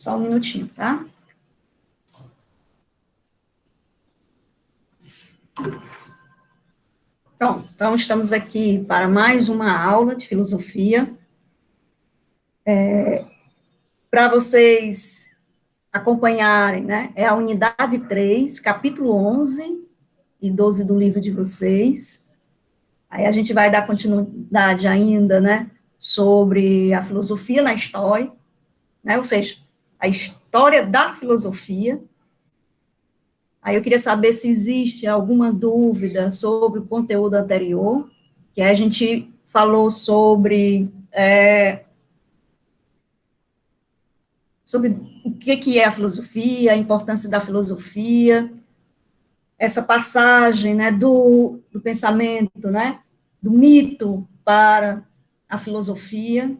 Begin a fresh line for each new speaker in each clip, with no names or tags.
Só um minutinho, tá? Pronto, então estamos aqui para mais uma aula de filosofia. Para vocês acompanharem, né? É a unidade 3, capítulo 11 e 12 do livro de vocês. Aí a gente vai dar continuidade ainda, né? Sobre a filosofia na história, né? Ou seja, a história da filosofia. Aí eu queria saber se existe alguma dúvida sobre o conteúdo anterior, que a gente falou sobre o que é a filosofia, a importância da filosofia, essa passagem, né, do pensamento, né, do mito para a filosofia.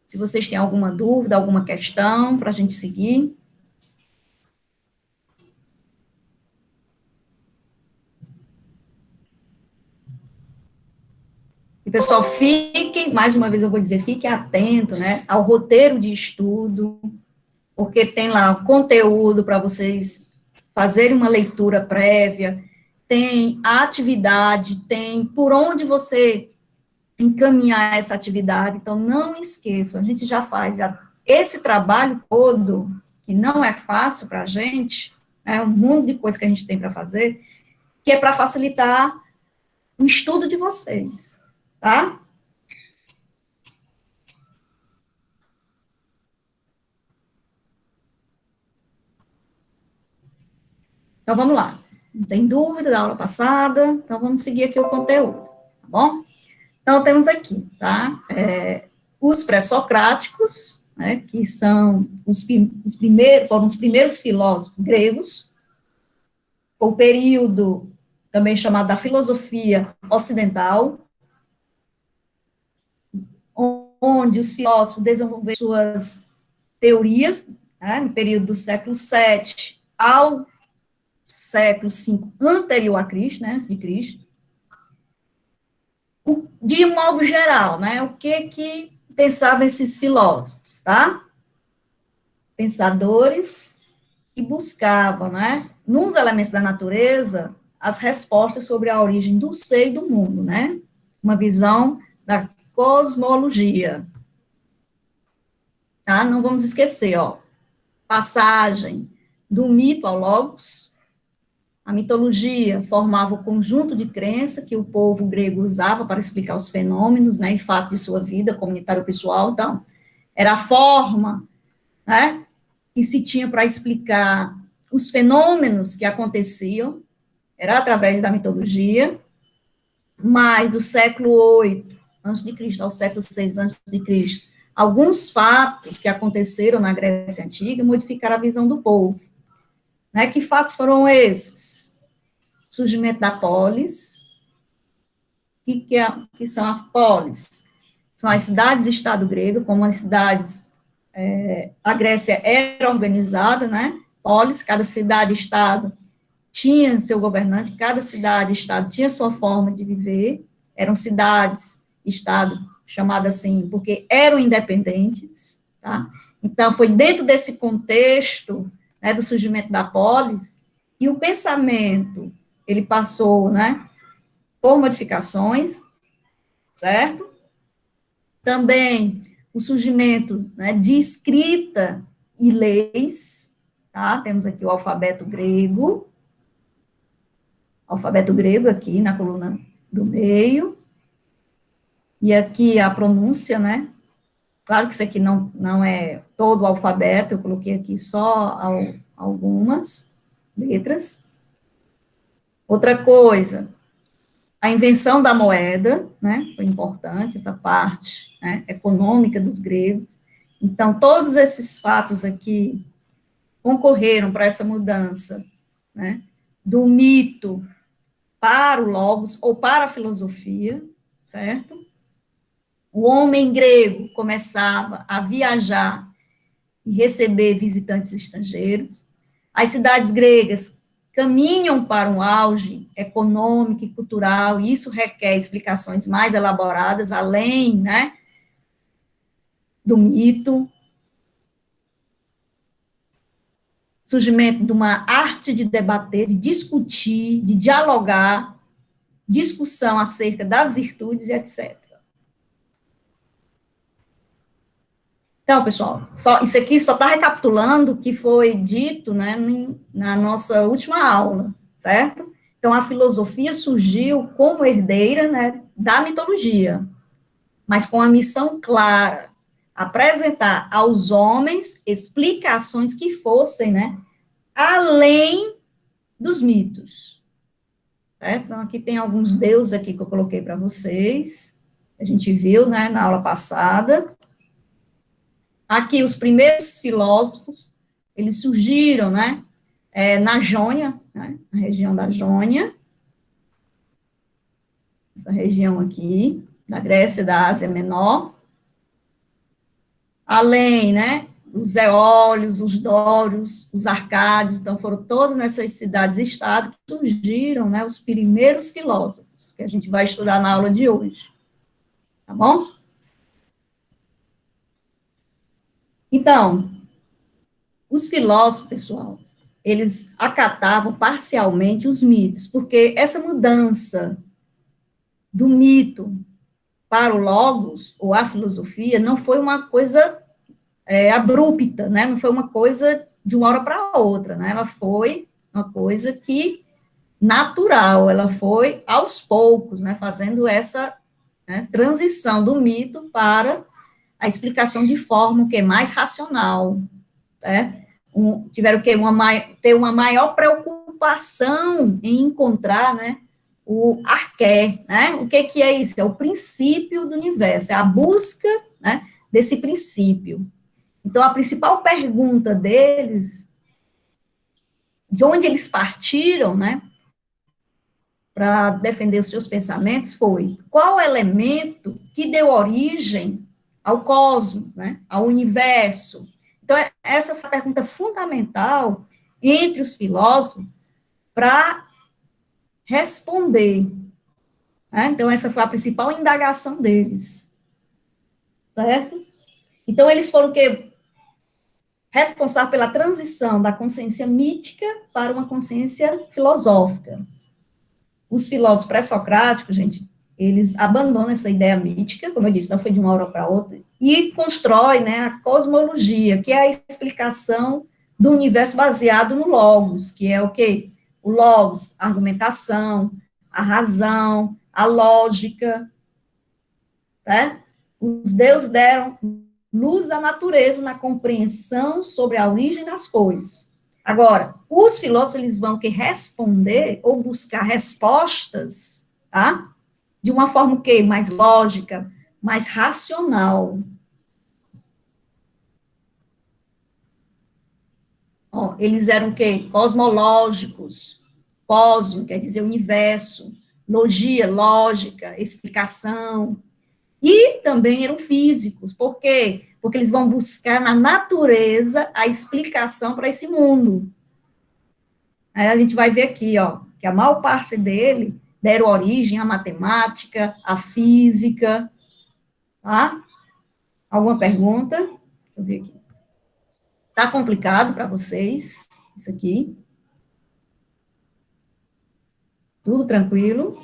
Se vocês têm alguma dúvida, alguma questão para a gente seguir. E, pessoal, fiquem, mais uma vez eu vou dizer, fiquem atentos, né, ao roteiro de estudo, porque tem lá o conteúdo para vocês fazerem uma leitura prévia, tem a atividade, tem por onde você encaminhar essa atividade, então não esqueçam, a gente já faz esse trabalho todo, que não é fácil para a gente, é um monte de coisa que a gente tem para fazer, que é para facilitar o estudo de vocês, tá? Então, vamos lá. Não tem dúvida da aula passada, então vamos seguir aqui o conteúdo, tá bom? Então, temos aqui, tá? Os pré-socráticos, né, que são foram os primeiros filósofos gregos, o período também chamado da filosofia ocidental, onde os filósofos desenvolveram suas teorias, né, no período do século VII ao século V anterior a Cristo, né, antes de Cristo. De modo geral, né, o que pensavam esses filósofos, tá? Pensadores que buscavam, né, nos elementos da natureza, as respostas sobre a origem do ser e do mundo, né? Uma visão da cosmologia. Tá? Não vamos esquecer, ó, passagem do mito ao logos. A mitologia formava o conjunto de crença que o povo grego usava para explicar os fenômenos, né, e fatos de sua vida comunitária ou pessoal. Então, era a forma, né, que se tinha para explicar os fenômenos que aconteciam, era através da mitologia, mas do século VIII a.C. ao século VI a.C., alguns fatos que aconteceram na Grécia Antiga modificaram a visão do povo. Né? Que fatos foram esses? Surgimento da polis. Que são as polis? São as cidades-estado grego, como as cidades, a Grécia era organizada, né? Polis, cada cidade-estado tinha seu governante, cada cidade-estado tinha sua forma de viver, eram cidades-estado chamadas assim, porque eram independentes, tá? Então, foi dentro desse contexto, né, do surgimento da polis, e o pensamento, ele passou, né, por modificações, certo? Também o surgimento, né, de escrita e leis, tá? Temos aqui o alfabeto grego aqui na coluna do meio, e aqui a pronúncia, né? Claro que isso aqui não é todo o alfabeto, eu coloquei aqui só algumas letras. Outra coisa, a invenção da moeda, né? Foi importante, essa parte, né, econômica dos gregos. Então, todos esses fatos aqui concorreram para essa mudança, né? Do mito para o logos, ou para a filosofia, certo? O homem grego começava a viajar e receber visitantes estrangeiros. As cidades gregas caminham para um auge econômico e cultural, e isso requer explicações mais elaboradas, além, né, do mito. surgimento de uma arte de debater, de discutir, de dialogar, discussão acerca das virtudes e etc. Então, pessoal, isso aqui só está recapitulando o que foi dito, né, na nossa última aula, certo? Então, a filosofia surgiu como herdeira, né, da mitologia, mas com a missão clara, apresentar aos homens explicações que fossem, né, além dos mitos. Certo? Então, aqui tem alguns deuses aqui que eu coloquei para vocês, a gente viu, né, na aula passada. Aqui, os primeiros filósofos, eles surgiram, né, na Jônia, né, na região da Jônia, essa região aqui, da Grécia e da Ásia Menor, além, né, os eólios, os dórios, os arcádios, então foram todas nessas cidades-estado que surgiram, né, os primeiros filósofos, que a gente vai estudar na aula de hoje, tá bom? Então, os filósofos, pessoal, eles acatavam parcialmente os mitos, porque essa mudança do mito para o logos, ou a filosofia, não foi uma coisa abrupta, né? Não foi uma coisa de uma hora para outra, né? Ela foi uma coisa que natural, ela foi aos poucos, né? Fazendo essa, né, transição do mito para a explicação de forma que é mais racional, né? Tiveram que ter uma maior preocupação em encontrar, né, o arqué, né? O que é isso? É o princípio do universo, é a busca, né, desse princípio. Então, a principal pergunta deles, de onde eles partiram, né, para defender os seus pensamentos, foi qual elemento que deu origem ao cosmos, né, ao universo. Então, essa foi a pergunta fundamental entre os filósofos para responder. Né? Então, essa foi a principal indagação deles. Certo? Então, eles foram o quê? Responsável pela transição da consciência mítica para uma consciência filosófica. Os filósofos pré-socráticos, gente, eles abandonam essa ideia mítica, como eu disse, não foi de uma hora para outra, e constrói, né, a cosmologia, que é a explicação do universo baseado no logos, que é o quê? O logos, a argumentação, a razão, a lógica, né? Os deuses deram luz à natureza na compreensão sobre a origem das coisas. Agora, os filósofos, eles vão que responder ou buscar respostas, tá? De uma forma que mais lógica, mais racional. Ó, eles eram o quê? Cosmológicos. Cosmo quer dizer universo. Logia, lógica, explicação. E também eram físicos. Por quê? Porque eles vão buscar na natureza a explicação para esse mundo. Aí a gente vai ver aqui, ó, que a maior parte dele deram origem à matemática, à física, tá? Alguma pergunta? Deixa eu ver aqui. Tá complicado para vocês, isso aqui? Tudo tranquilo?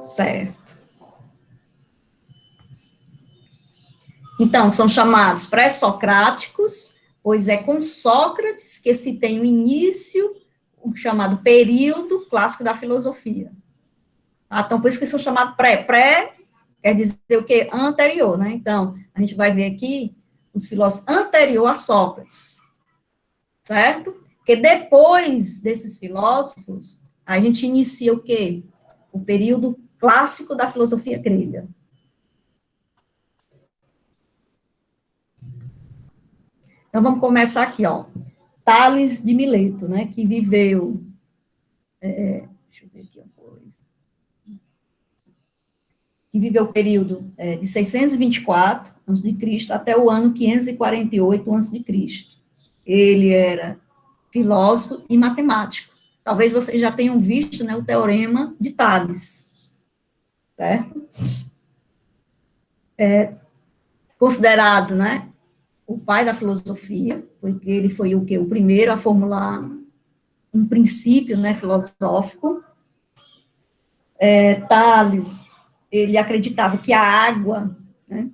Certo. Então, são chamados pré-socráticos, pois é com Sócrates que se tem o início, o chamado período clássico da filosofia. Tá? Então, por isso que são chamados pré. Pré quer dizer o quê? Anterior, né? Então, a gente vai ver aqui os filósofos anterior a Sócrates, certo? Porque depois desses filósofos, a gente inicia o quê? O período clássico da filosofia grega. Então, vamos começar aqui, ó. Tales de Mileto, né, que viveu, deixa eu ver aqui uma coisa, que viveu o período de 624 a.C. até o ano 548 a.C. Ele era filósofo e matemático. Talvez vocês já tenham visto, né, o teorema de Tales, certo? considerado, né, o pai da filosofia, porque ele foi o que? O primeiro a formular um princípio, né, filosófico. Tales, ele acreditava que a água, né,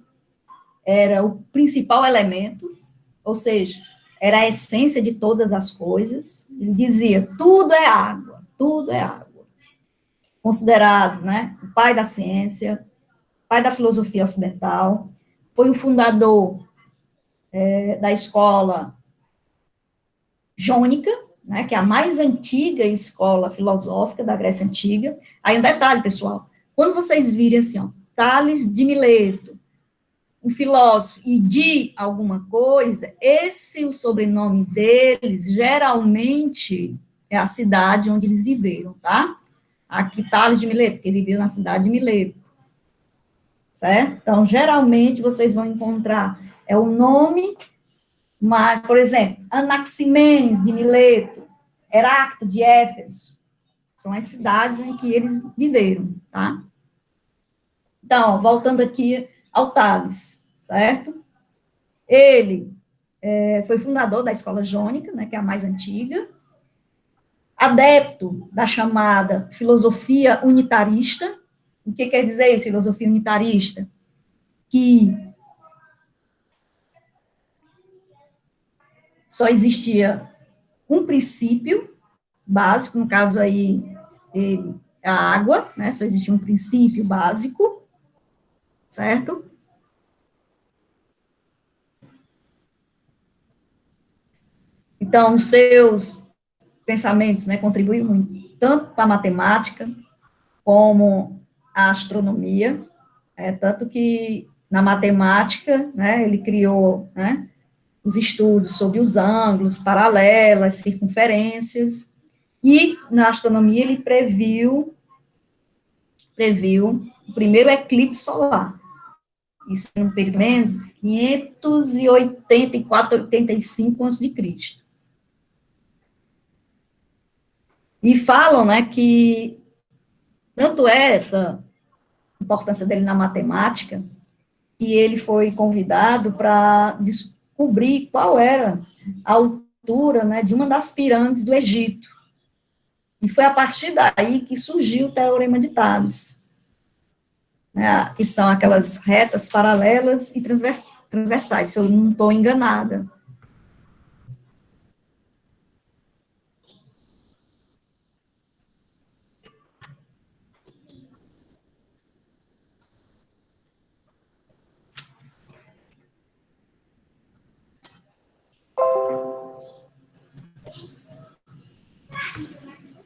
era o principal elemento, ou seja, era a essência de todas as coisas. Ele dizia, tudo é água, tudo é água. Considerado, né, o pai da ciência, pai da filosofia ocidental, foi o fundador da escola jônica, né, que é a mais antiga escola filosófica da Grécia Antiga. Aí um detalhe, pessoal, quando vocês virem assim, ó, Tales de Mileto, um filósofo, e de alguma coisa, o sobrenome deles, geralmente, é a cidade onde eles viveram, tá? Aqui, Tales de Mileto, porque viveu na cidade de Mileto, certo? Então, geralmente, vocês vão encontrar, é o nome, mas, por exemplo, Anaximenes de Mileto, Heráclito de Éfeso, são as cidades em que eles viveram, tá? Então, voltando aqui ao Tales, certo? Ele foi fundador da escola jônica, né, que é a mais antiga, adepto da chamada filosofia unitarista. O que quer dizer isso, filosofia unitarista? Que só existia um princípio básico, no caso aí, ele, a água, né, só existia um princípio básico, certo? Então, os seus pensamentos, né, contribuem muito, tanto para a matemática, como a astronomia, tanto que na matemática, né, ele criou, né, os estudos sobre os ângulos, paralelas, circunferências, e na astronomia ele previu o primeiro eclipse solar, isso no período menos 584, 85 a.C. E falam, né, que tanto é essa importância dele na matemática, que ele foi convidado para descobrir qual era a altura, né, de uma das pirâmides do Egito. E foi a partir daí que surgiu o Teorema de Tales, né, que são aquelas retas paralelas e transversais, se eu não estou enganada.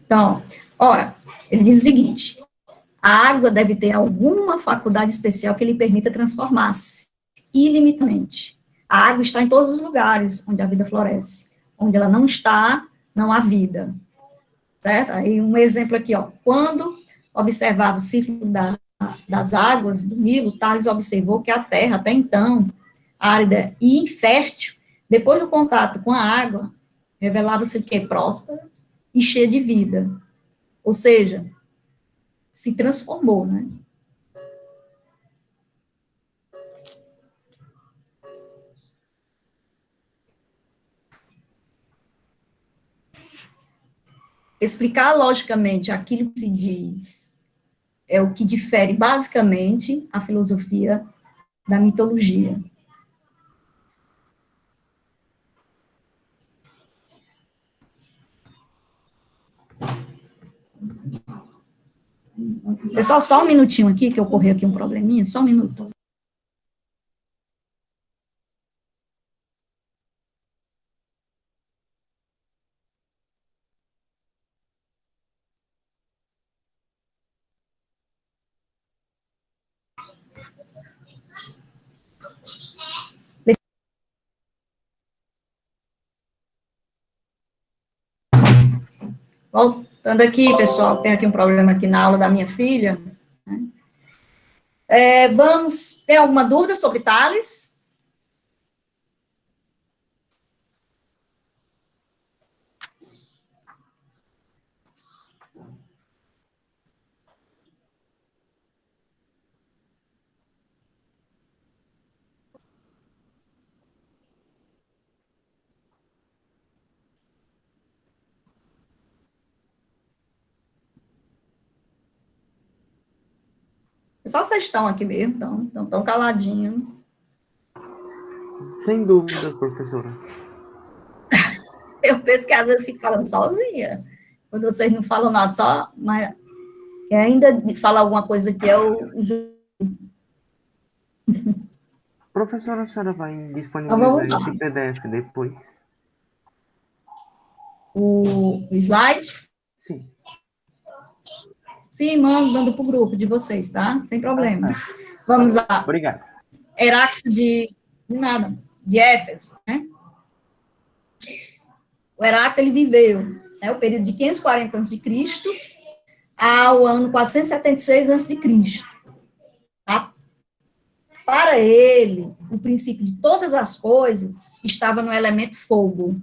Então, olha, ele diz o seguinte, a água deve ter alguma faculdade especial que lhe permita transformar-se ilimitadamente. A água está em todos os lugares onde a vida floresce. Onde ela não está, não há vida. Certo? Aí um exemplo aqui, ó. Quando observava o ciclo das águas do Nilo, Tales observou que a terra, até então, árida e infértil, depois do contato com a água, revelava-se que é próspera e cheia de vida. Ou seja, se transformou, né? Explicar logicamente aquilo que se diz é o que difere basicamente a filosofia da mitologia. Pessoal, só um minutinho aqui, que ocorreu aqui um probleminha, só um minuto. Voltando aqui, pessoal, tem aqui um problema aqui na aula da minha filha. Vamos, tem alguma dúvida sobre Tales? Só vocês estão aqui mesmo, então tão caladinhos.
Sem dúvidas, professora.
Eu penso que às vezes fico falando sozinha, quando vocês não falam nada, só, mas ainda falar alguma coisa que eu.
Professora, a senhora vai
Então vamos
disponibilizar esse
lá.
PDF depois?
O slide?
Sim.
Sim, mando para o grupo de vocês, tá? Sem
Tá
problemas.
certo. Tá
Vamos
bom.
lá.
Obrigado.
Heráclito de nada, de Éfeso, né? O Heráclito, ele viveu, né, o período de 540 a.C. ao ano 476 a.C., tá? Para ele, o princípio de todas as coisas estava no elemento fogo,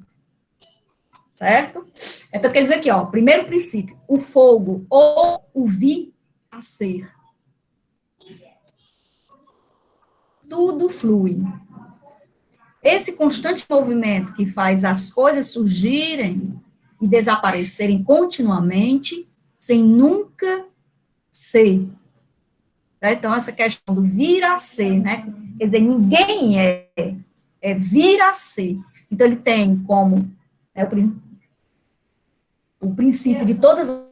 certo? Então, quer dizer aqui, ó, primeiro princípio, o fogo ou o vir a ser. Tudo flui. Esse constante movimento que faz as coisas surgirem e desaparecerem continuamente, sem nunca ser. Né? Então, essa questão do vir a ser, né? Quer dizer, ninguém é vir a ser. Então, ele tem como o princípio de todas as.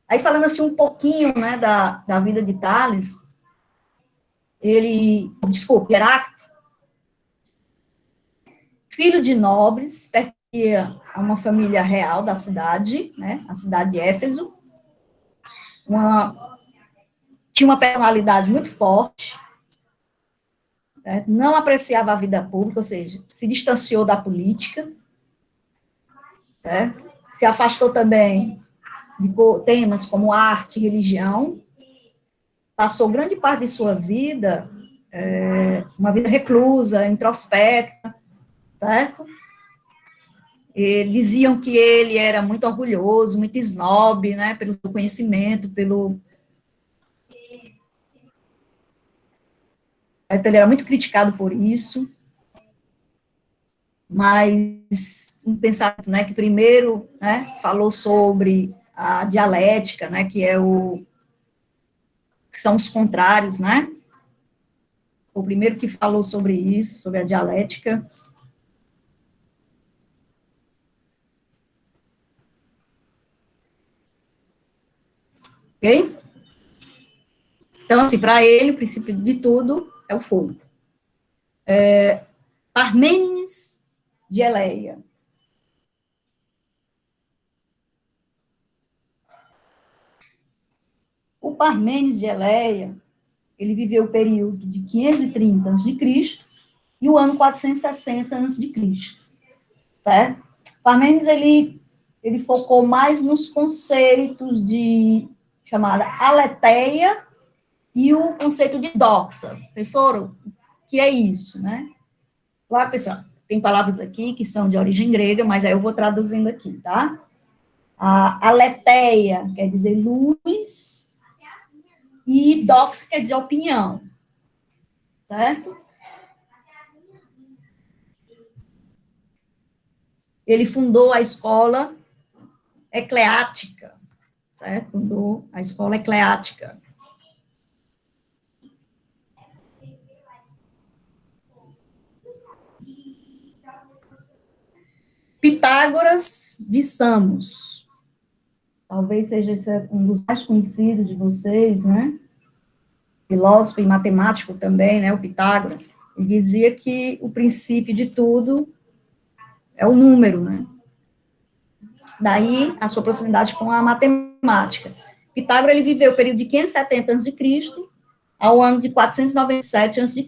Aí, falando assim um pouquinho, né, da vida de Tales, Heráclito, filho de nobres, pertencia a uma família real da cidade, né, a cidade de Éfeso, tinha uma personalidade muito forte, né, não apreciava a vida pública, ou seja, se distanciou da política, né, se afastou também de temas como arte e religião, passou grande parte de sua vida, uma vida reclusa, introspecta, certo? E diziam que ele era muito orgulhoso, muito snob, né, pelo seu conhecimento, ele era muito criticado por isso, mas um pensamento, né, que primeiro, né, falou sobre a dialética, né, que são os contrários, né, o primeiro que falou sobre isso, sobre a dialética. Ok? Então, assim, para ele, o princípio de tudo é o fogo. Parmênides de Eleia. O Parmênides de Eleia, ele viveu o período de 530 a.C. e o ano 460 a.C., certo? Parmênides, ele focou mais nos conceitos de chamada aletheia e o conceito de doxa. Professor, o que é isso, né? Claro, pessoal, tem palavras aqui que são de origem grega, mas aí eu vou traduzindo aqui, tá? A aletheia quer dizer luz e doxa quer dizer opinião, certo? Ele fundou a escola ecleática, certo? Fundou a escola ecleática. Pitágoras de Samos. Talvez seja esse um dos mais conhecidos de vocês, né? Filósofo e matemático também, né? O Pitágoras. Ele dizia que o princípio de tudo é o número, né? Daí a sua proximidade com a matemática. Pitágoras, ele viveu o período de 570 a.C. ao ano de 497 a.C.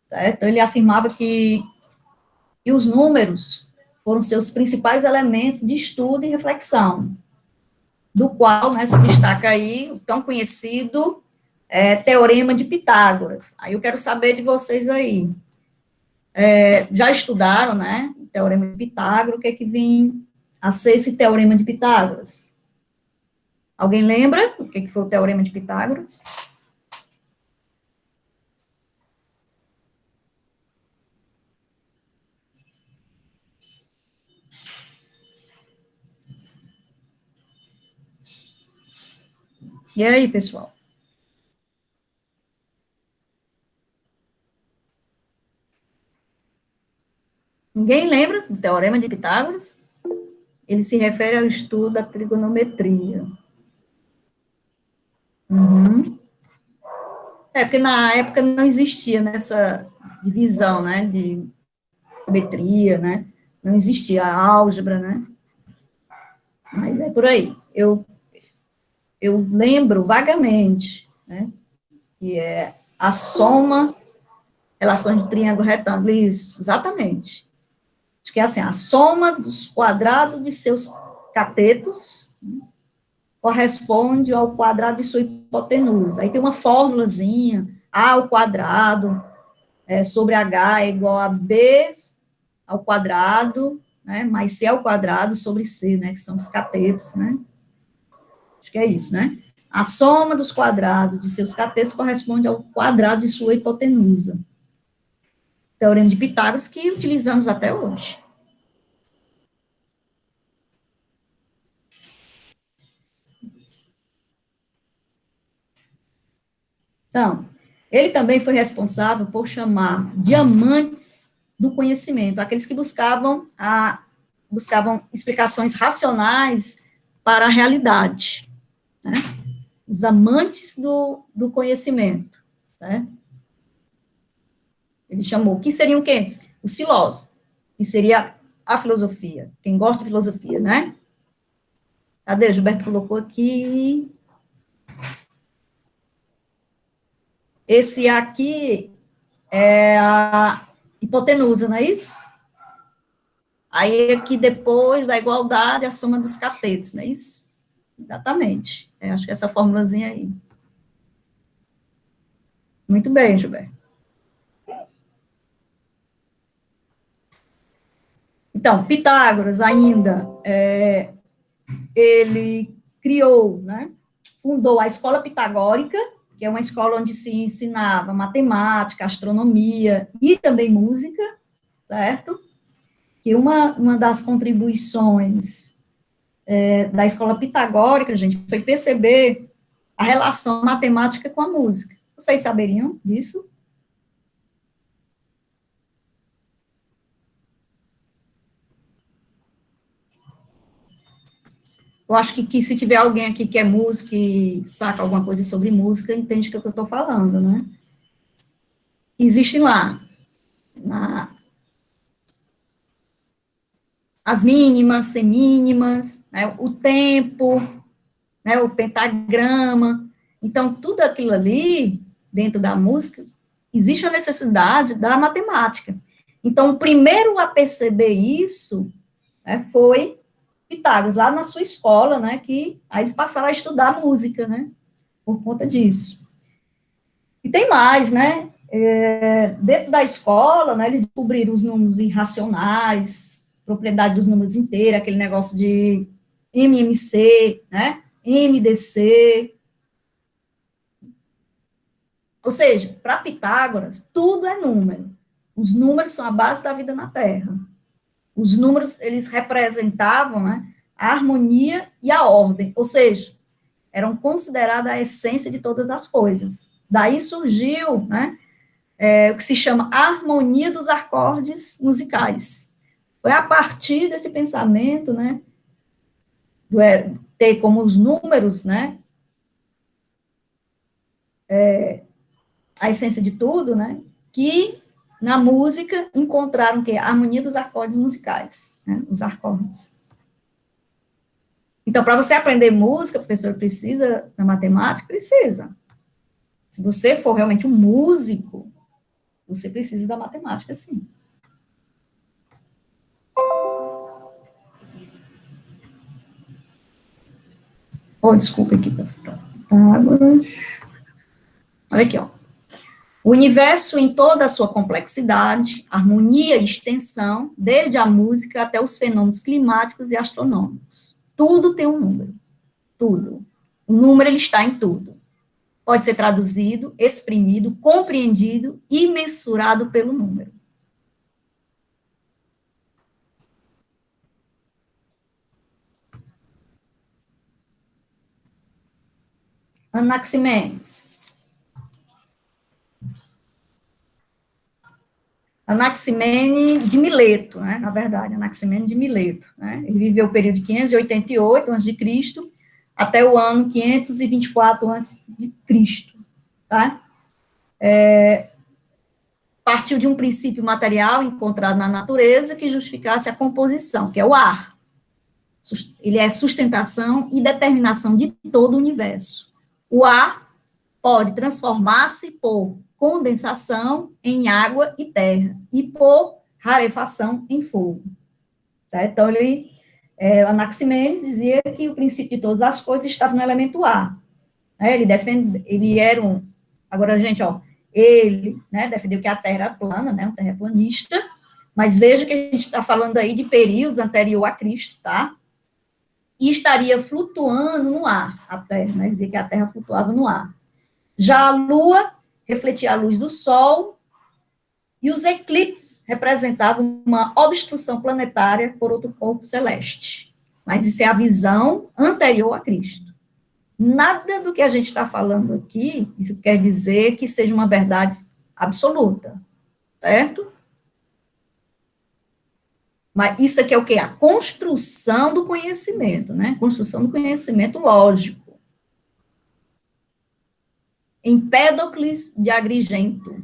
Certo? Então, ele afirmava que os números foram seus principais elementos de estudo e reflexão, do qual, né, se destaca aí o tão conhecido Teorema de Pitágoras. Aí eu quero saber de vocês aí. Já estudaram, né, o Teorema de Pitágoras, o que é que vem a ser esse Teorema de Pitágoras? Alguém lembra o que é que foi o Teorema de Pitágoras? E aí, pessoal? Ninguém lembra do Teorema de Pitágoras? Ele se refere ao estudo da trigonometria. Uhum. Porque na época não existia nessa divisão, né, de geometria, né, não existia a álgebra, né, mas é por aí. Eu lembro vagamente, né, que é a soma, relações de triângulo retângulo, isso, exatamente. Acho que é assim, a soma dos quadrados de seus catetos corresponde ao quadrado de sua hipotenusa. Aí tem uma fórmulazinha, A ao quadrado sobre H é igual a B ao quadrado, né, mais C ao quadrado sobre C, né, que são os catetos, né? Acho que é isso, né? A soma dos quadrados de seus catetos corresponde ao quadrado de sua hipotenusa. Teorema de Pitágoras que utilizamos até hoje. Então, ele também foi responsável por chamar diamantes do conhecimento, aqueles que buscavam explicações racionais para a realidade, né? Os amantes do conhecimento, né? Ele chamou, que seriam o quê? Os filósofos, que seria a filosofia, quem gosta de filosofia, né? Cadê? O Gilberto colocou aqui. Esse aqui é a hipotenusa, não é isso? Aí aqui depois da igualdade, a soma dos catetos, não é isso? Exatamente. Acho que essa formulazinha aí. Muito bem, Gilberto. Então, Pitágoras ainda, ele criou, né, fundou a escola pitagórica, que é uma escola onde se ensinava matemática, astronomia e também música, certo? Que uma das contribuições da escola pitagórica, gente, foi perceber a relação matemática com a música. Vocês saberiam disso? Eu acho que se tiver alguém aqui que é músico e saca alguma coisa sobre música, entende o que eu estou falando, né? Existem lá na, as mínimas, semínimas, né, o tempo, né, o pentagrama. Então, tudo aquilo ali, dentro da música, existe a necessidade da matemática. Então, o primeiro a perceber isso, né, foi Pitágoras, lá na sua escola, né, que aí eles passaram a estudar música, né, por conta disso. E tem mais, né, dentro da escola, né, eles descobriram os números irracionais, propriedade dos números inteiros, aquele negócio de MMC, né, MDC, ou seja, para Pitágoras, tudo é número. Os números são a base da vida na Terra. Os números, eles representavam, né, a harmonia e a ordem, ou seja, eram consideradas a essência de todas as coisas. Daí surgiu, né, o que se chama harmonia dos acordes musicais. Foi a partir desse pensamento, né, ter como os números, né, a essência de tudo, né, que na música encontraram o quê? A harmonia dos acordes musicais, né, os acordes. Então, para você aprender música, professor, precisa da matemática? Precisa. Se você for realmente um músico, você precisa da matemática, sim. Oh, desculpa aqui, Pitágoras. Olha aqui, ó. O universo em toda a sua complexidade, harmonia e extensão, desde a música até os fenômenos climáticos e astronômicos. Tudo tem um número. Tudo. O número, ele está em tudo. Pode ser traduzido, exprimido, compreendido e mensurado pelo número. Anaximenes. Anaximene de Mileto, né, na verdade, Anaximene de Mileto, né, ele viveu o período de 588 a.C. até o ano 524 a.C., tá? Partiu de um princípio material encontrado na natureza que justificasse a composição, que é o ar. Ele é sustentação e determinação de todo o universo. O ar pode transformar-se por condensação em água e terra, e por rarefação em fogo. Tá? Então, Anaximenes dizia que o princípio de todas as coisas estava no elemento ar. Né? Ele era um, agora, gente, ó, ele, né, defendeu que a Terra era plana, né, um terraplanista, mas veja que a gente está falando aí de períodos anterior a Cristo, tá? E estaria flutuando no ar, a Terra, né, dizia que a Terra flutuava no ar. Já a Lua refletia a luz do Sol, e os eclipses representavam uma obstrução planetária por outro corpo celeste. Mas isso é a visão anterior a Cristo. Nada do que a gente está falando aqui, isso quer dizer que seja uma verdade absoluta, certo? Mas isso aqui é o quê? A construção do conhecimento, né? Construção do conhecimento lógico. Empédocles de Agrigento.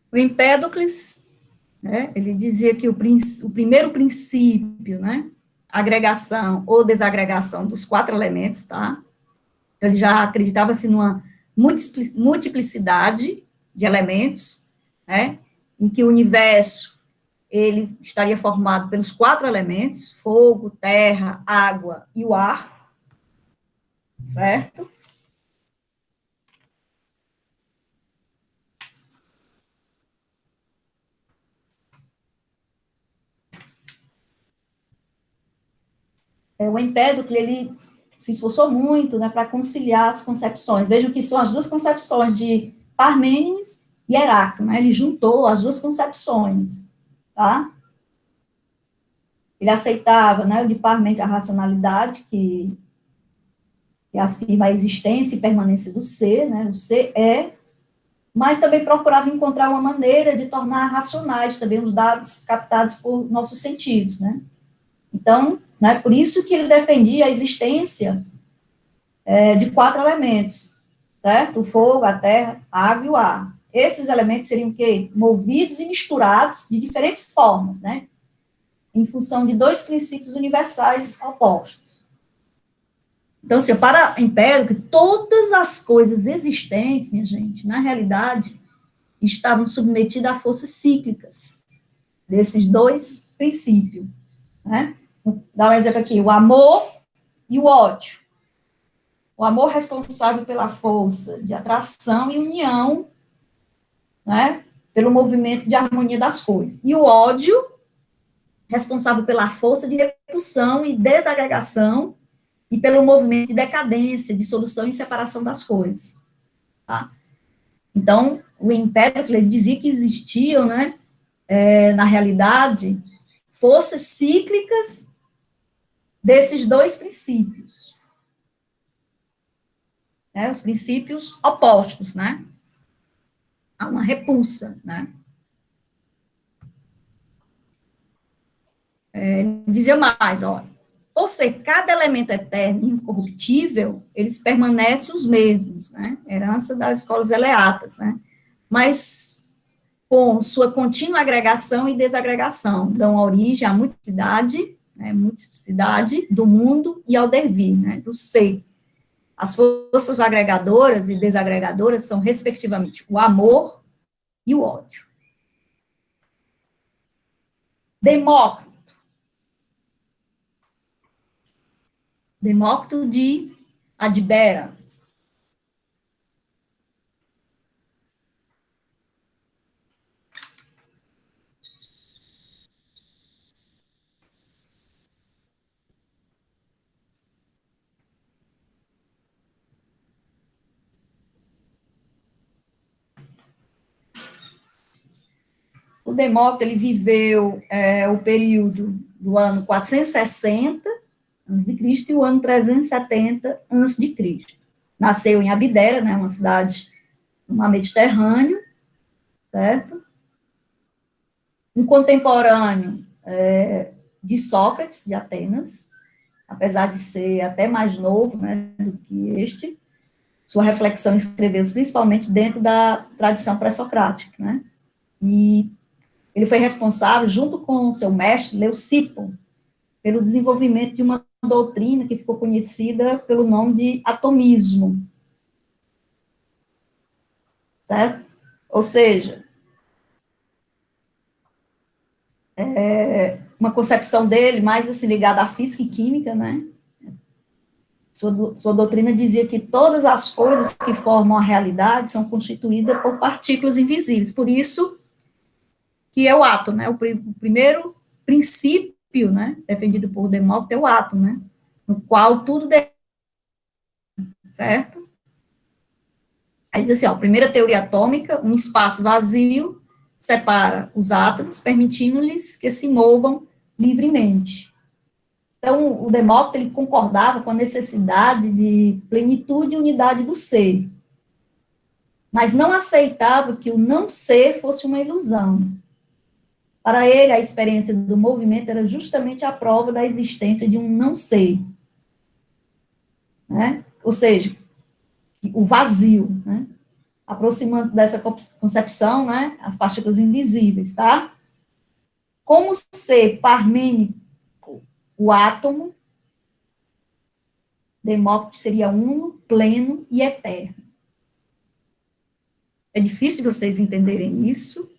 O Empédocles, né, ele dizia que o primeiro princípio, né, agregação ou desagregação dos quatro elementos, tá? Então, ele já acreditava-se numa multiplicidade de elementos, né, em que o universo, ele estaria formado pelos quatro elementos, fogo, terra, água e o ar, certo? O Empédocle, ele se esforçou muito, né, para conciliar as concepções. Vejam que são as duas concepções de Parmênides e Heráclito, né? Ele juntou as duas concepções, tá? Ele aceitava, né, o de Parmênides a racionalidade, que afirma a existência e permanência do ser, né? O ser é, mas também procurava encontrar uma maneira de tornar racionais também os dados captados por nossos sentidos, né? Então, né, por isso que ele defendia a existência de quatro elementos, certo? O fogo, a terra, a água e o ar. Esses elementos seriam o quê? Movidos e misturados de diferentes formas, né? Em função de dois princípios universais opostos. Então, assim, para Empédocle, todas as coisas existentes, minha gente, na realidade, estavam submetidas a forças cíclicas desses dois princípios, né? Vou dar um exemplo aqui, o amor e o ódio. O amor responsável pela força de atração e união, né, pelo movimento de harmonia das coisas. E o ódio, responsável pela força de repulsão e desagregação e pelo movimento de decadência, dissolução e separação das coisas. Tá? Então, o Empédocles dizia que existiam, né, na realidade, forças cíclicas desses dois princípios. Né, os princípios opostos, né? Há uma repulsa, né? Dizia mais, ó, por ser cada elemento eterno e incorruptível, eles permanecem os mesmos, né? Herança das escolas eleatas, né? Mas com sua contínua agregação e desagregação, dão origem à multiplicidade, né, multiplicidade do mundo e ao devir, né, do ser. As forças agregadoras e desagregadoras são, respectivamente, o amor e o ódio. Demócrito de Adibera. Demócrito, ele viveu o período do ano 460 a.C. e o ano 370 a.C. Nasceu em Abdera, né, uma cidade no mar Mediterrâneo, certo? Um contemporâneo de Sócrates, de Atenas, apesar de ser até mais novo, né, do que este. Sua reflexão escreveu-se principalmente dentro da tradição pré-socrática, né? E ele foi responsável, junto com o seu mestre, Leucipo, pelo desenvolvimento de uma doutrina que ficou conhecida pelo nome de atomismo, certo? Ou seja, uma concepção dele mais assim, ligada à física e química, né? Sua doutrina dizia que todas as coisas que formam a realidade são constituídas por partículas invisíveis. Por isso que é o átomo, né? O primeiro princípio, né, defendido por Demócrito é o átomo, né? No qual tudo depende, certo? Aí diz assim, ó, primeira teoria atômica, um espaço vazio separa os átomos, permitindo-lhes que se movam livremente. Então, o Demócrito, ele concordava com a necessidade de plenitude e unidade do ser, mas não aceitava que o não ser fosse uma ilusão. Para ele, a experiência do movimento era justamente a prova da existência de um não ser, né? Ou seja, o vazio, né? Aproximando-se dessa concepção, né, as partículas invisíveis, tá? Como ser parmênico o átomo, Demócrito seria uno, pleno e eterno. É difícil vocês entenderem isso.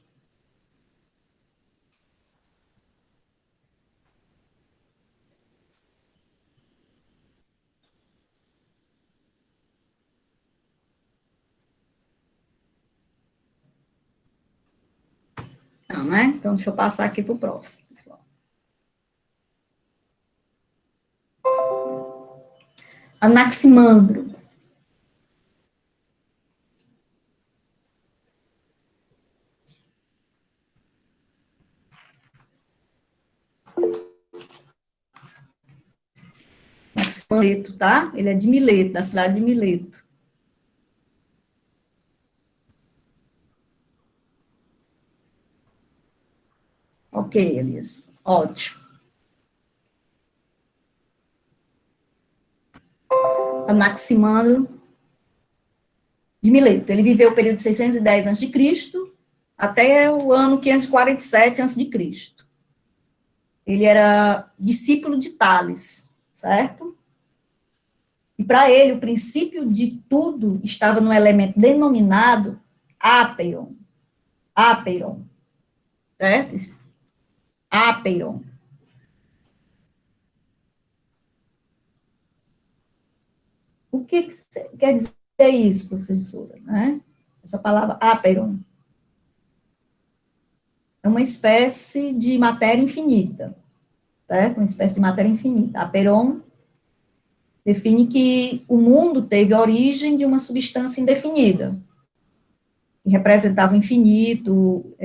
Não, né? Então, deixa eu passar aqui para o próximo, pessoal. Anaximandro. Mileto, tá? Ele é de Mileto, da cidade de Mileto. Ok, Elias. Ótimo. Anaximandro de Mileto. Ele viveu o período de 610 a.C. até o ano 547 a.C. Ele era discípulo de Tales, certo? E para ele, o princípio de tudo estava no elemento denominado apeiron. Apeiron, certo? Apeiron. O que quer dizer isso, professora? Né? Essa palavra apeiron é uma espécie de matéria infinita, certo? Uma espécie de matéria infinita. Apeiron define que o mundo teve a origem de uma substância indefinida, que representava o infinito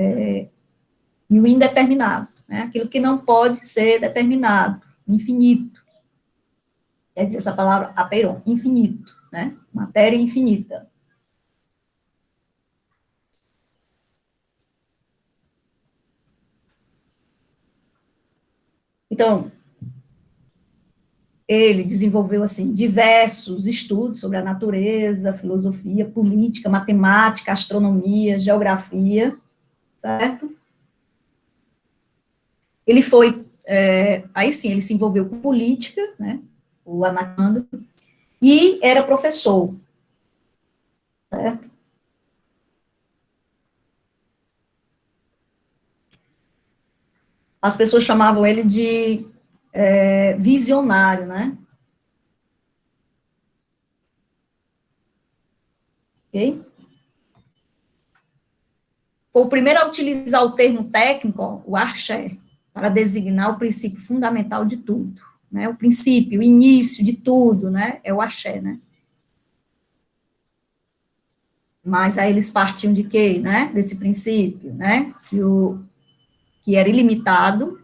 e o indeterminado, né? Aquilo que não pode ser determinado, infinito. Quer dizer, essa palavra apeiron, infinito, né? Matéria infinita. Então, ele desenvolveu, assim, diversos estudos sobre a natureza, filosofia, política, matemática, astronomia, geografia, certo? Ele foi, aí sim, ele se envolveu com política, né, o Anaximandro, e era professor, certo? As pessoas chamavam ele de visionário, né? Ok? Foi o primeiro a utilizar o termo técnico, ó, o arché, para designar o princípio fundamental de tudo, né? O princípio, o início de tudo, né? É o axé, né? Mas aí eles partiam de quê, né? Desse princípio, né? Que que era ilimitado,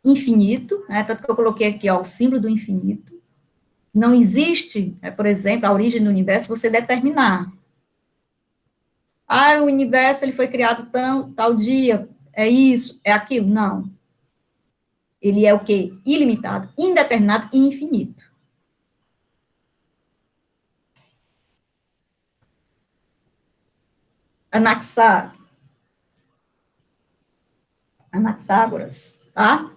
infinito, né, tanto que eu coloquei aqui, ó, o símbolo do infinito. Não existe, por exemplo, a origem do universo, você determinar. O universo ele foi criado tal dia, é isso, é aquilo. Não. Ele é o quê? Ilimitado, indeterminado e infinito. Anaxágoras, tá?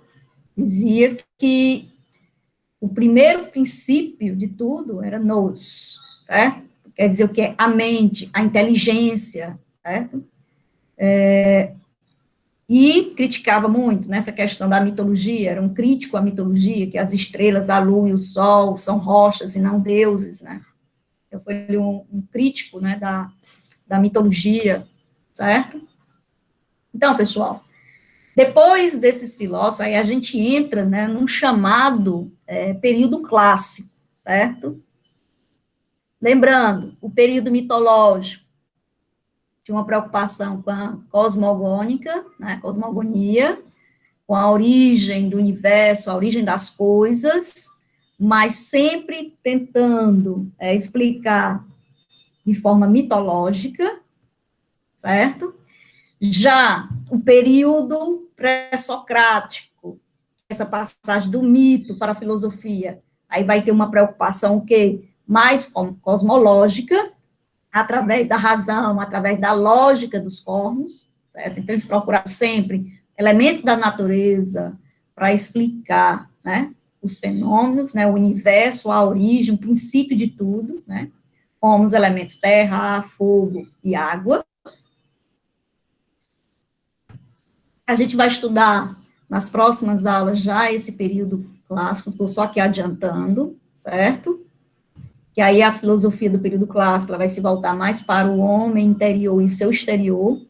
Dizia que o primeiro princípio de tudo era nous, certo? Quer dizer o que é a mente, a inteligência, certo? E criticava muito nessa questão da mitologia, era um crítico à mitologia, que as estrelas, a lua e o sol são rochas e não deuses, né? Então, foi um crítico, né, da mitologia, certo? Então, pessoal, depois desses filósofos, aí a gente entra, né, num chamado período clássico, certo? Lembrando, o período mitológico tinha uma preocupação com a cosmogônica, né, cosmogonia, com a origem do universo, a origem das coisas, mas sempre tentando explicar de forma mitológica, certo? Já o período pré-socrático, essa passagem do mito para a filosofia, aí vai ter uma preocupação o quê? Mais cosmológica, através da razão, através da lógica dos corpos, certo? Então, eles procuraram sempre elementos da natureza para explicar, né, os fenômenos, né, o universo, a origem, o princípio de tudo, né, como os elementos terra, ar, fogo e água. A gente vai estudar nas próximas aulas já esse período clássico, estou só aqui adiantando, certo? Que aí a filosofia do período clássico ela vai se voltar mais para o homem interior e o seu exterior,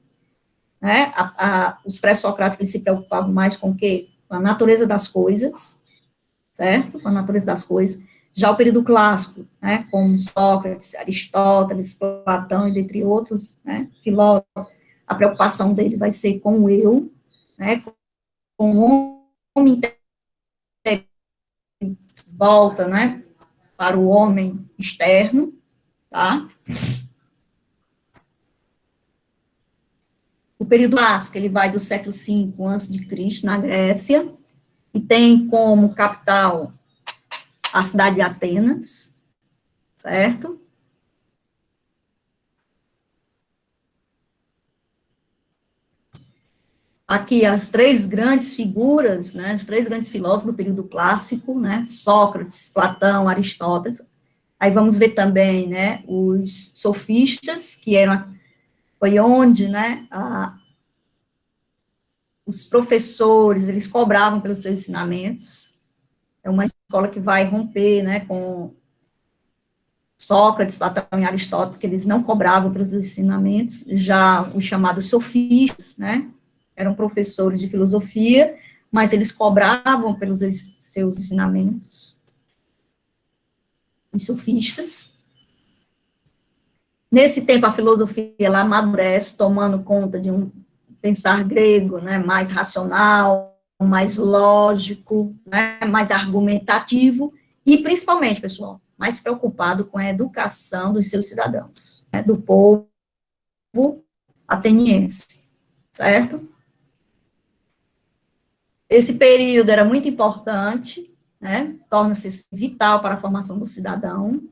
né? Os pré-socráticos se preocupavam mais com o quê? Com a natureza das coisas, certo? Com a natureza das coisas. Já o período clássico, né, como Sócrates, Aristóteles, Platão, e dentre outros, né, filósofos, a preocupação deles vai ser com o eu, né, com o homem interior, volta, né, para o homem externo, tá? O período clássico, ele vai do século V a.C., na Grécia, e tem como capital a cidade de Atenas, certo? Aqui as três grandes figuras, né, os três grandes filósofos do período clássico, né, Sócrates, Platão, Aristóteles. Aí vamos ver também, né, os sofistas, que foi onde, né, os professores, eles cobravam pelos seus ensinamentos. É uma escola que vai romper, né, com Sócrates, Platão e Aristóteles, que eles não cobravam pelos ensinamentos. Já os chamados sofistas, né, eram professores de filosofia, mas eles cobravam pelos seus ensinamentos. Os sofistas. Nesse tempo, a filosofia ela amadurece, tomando conta de um pensar grego, né, mais racional, mais lógico, né, mais argumentativo, e principalmente, pessoal, mais preocupado com a educação dos seus cidadãos, né, do povo ateniense, certo? Esse período era muito importante, né, torna-se vital para a formação do cidadão,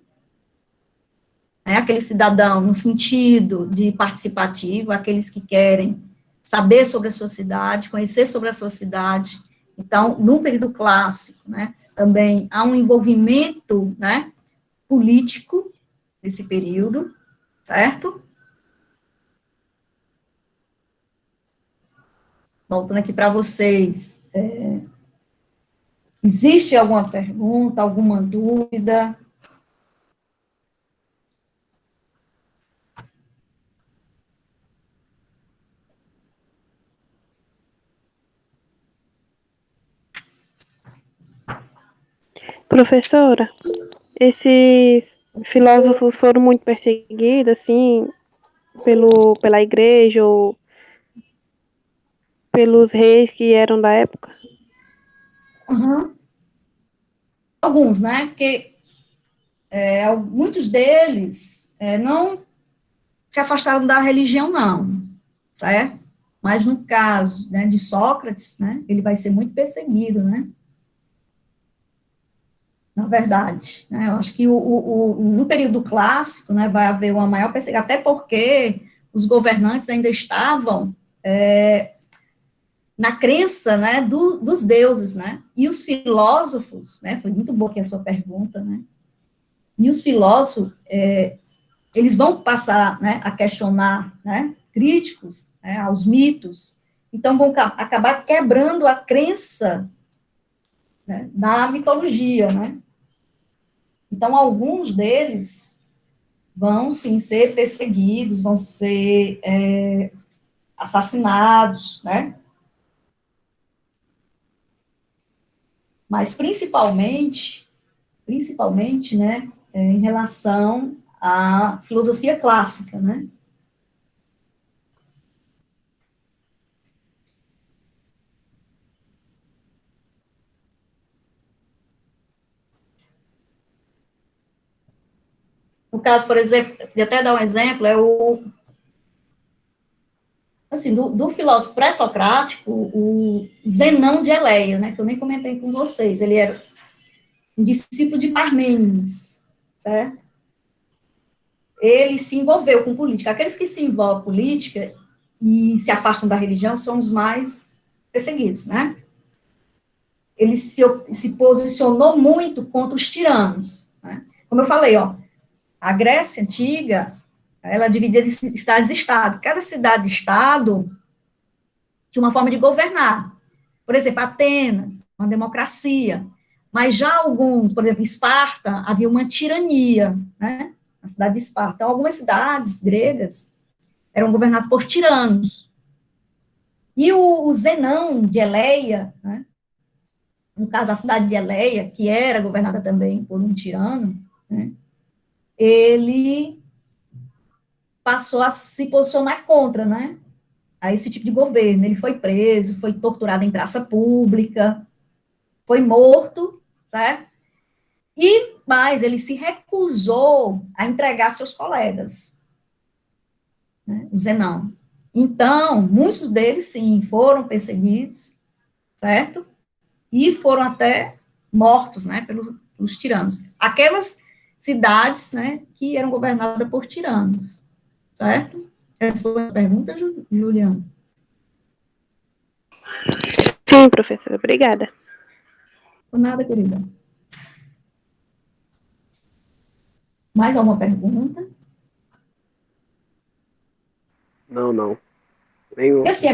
né, aquele cidadão no sentido de participativo, aqueles que querem saber sobre a sua cidade, conhecer sobre a sua cidade. Então, no período clássico, né, também há um envolvimento, né, político nesse período, certo? Voltando aqui para vocês, existe alguma pergunta, alguma dúvida?
Professora, esses filósofos foram muito perseguidos, assim, pela igreja, ou pelos reis que eram da época?
Uhum. Alguns, né? Porque muitos deles não se afastaram da religião, não, certo? Mas no caso, né, de Sócrates, né, ele vai ser muito perseguido, né? Na verdade, né? Eu acho que no período clássico, né, vai haver uma maior perseguição, até porque os governantes ainda estavam na crença, né, dos deuses, né? E os filósofos, né? Foi muito boa aqui a sua pergunta, né? E os filósofos, eles vão passar, né, a questionar, né, críticos, né, aos mitos, então vão acabar quebrando a crença, né, na mitologia, né? Então, alguns deles vão, sim, ser perseguidos, vão ser assassinados, né? Mas, principalmente, né, em relação à filosofia clássica, né? No caso, por exemplo, de até dar um exemplo, assim, do filósofo pré-socrático, o Zenão de Eleia, né, que eu nem comentei com vocês, ele era um discípulo de Parmênides, certo? Ele se envolveu com política. Aqueles que se envolvem com política e se afastam da religião são os mais perseguidos, né? Ele se posicionou muito contra os tiranos, né? Como eu falei, ó, a Grécia Antiga, ela é dividida em cidades-estado. Cada cidade-estado tinha uma forma de governar. Por exemplo, Atenas, uma democracia. Mas já alguns, por exemplo, Esparta, havia uma tirania, né? Na cidade de Esparta. Então, algumas cidades gregas eram governadas por tiranos. E o Zenão de Eleia, né? No caso, a cidade de Eleia, que era governada também por um tirano, né? Ele passou a se posicionar contra, né? A esse tipo de governo. Ele foi preso, foi torturado em praça pública, foi morto, certo? E mais, ele se recusou a entregar seus colegas, né, o Zenão. Então, muitos deles, sim, foram perseguidos, certo? E foram até mortos, né, pelos tiranos. Aquelas cidades, né, que eram governadas por tiranos, certo? Essa foi a pergunta, Juliana.
Sim, professora, obrigada.
Por nada, querida. Mais alguma pergunta?
Não, não. Nenhum.
E assim,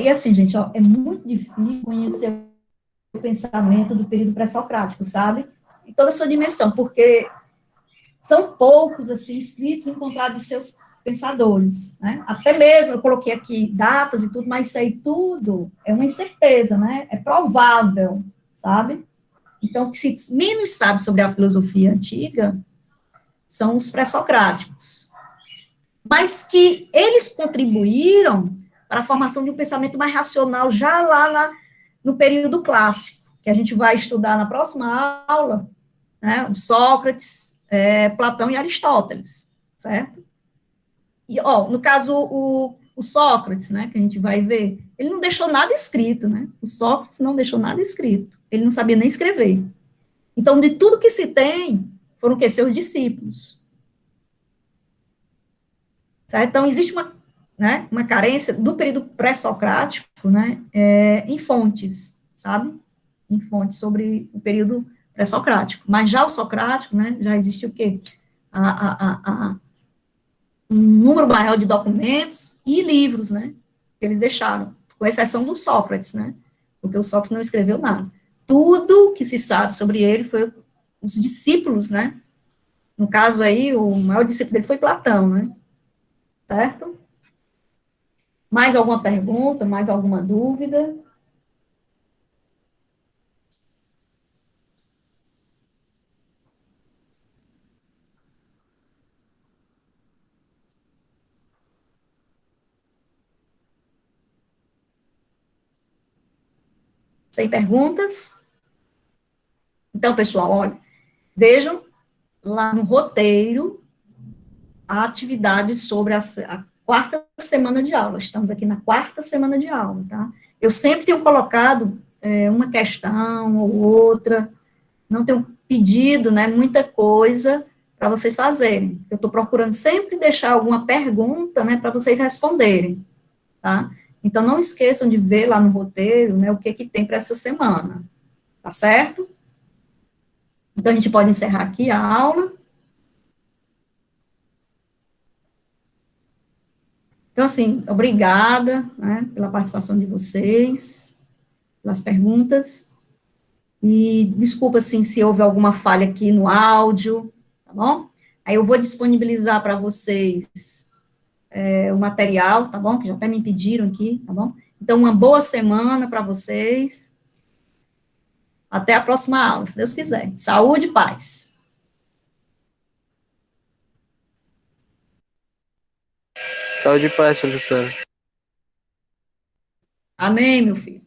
e assim, gente, ó, é muito difícil conhecer o pensamento do período pré-socrático, sabe? Em toda a sua dimensão, porque são poucos, assim, escritos encontrados de seus pensadores, né? Até mesmo, eu coloquei aqui datas e tudo, mas isso aí tudo é uma incerteza, né? É provável, sabe? Então, o que se menos sabe sobre a filosofia antiga são os pré-socráticos, mas que eles contribuíram para a formação de um pensamento mais racional já lá no período clássico, que a gente vai estudar na próxima aula, né, Sócrates, Platão e Aristóteles, certo? E, ó, no caso, o Sócrates, né, que a gente vai ver, ele não deixou nada escrito, né? O Sócrates não deixou nada escrito, ele não sabia nem escrever. Então, de tudo que se tem, foram que seus discípulos. Certo? Então, existe uma carência do período pré-socrático, né, em fontes, sabe? Em fontes sobre o período pré-socrático. Mas já o socrático, né, já existe o quê? Um número maior de documentos e livros, né, que eles deixaram, com exceção do Sócrates, né, porque o Sócrates não escreveu nada. Tudo que se sabe sobre ele foi os discípulos, né, no caso aí, o maior discípulo dele foi Platão, né, certo? Mais alguma pergunta, mais alguma dúvida? Sem perguntas? Então, pessoal, olha, vejam lá no roteiro a atividade sobre a quarta semana de aula. Estamos aqui na quarta semana de aula, tá? Eu sempre tenho colocado uma questão ou outra, não tenho pedido, né, muita coisa para vocês fazerem. Eu estou procurando sempre deixar alguma pergunta, né, para vocês responderem, tá? Então, não esqueçam de ver lá no roteiro, né, o que que tem para essa semana, tá certo? Então, a gente pode encerrar aqui a aula. Então, assim, obrigada, né, pela participação de vocês, pelas perguntas, e desculpa, assim, se houve alguma falha aqui no áudio, tá bom? Aí eu vou disponibilizar para vocês o material, tá bom? Que já até me pediram aqui, tá bom? Então, uma boa semana para vocês. Até a próxima aula, se Deus quiser. Saúde e paz.
Saúde e paz, professor.
Amém, meu filho.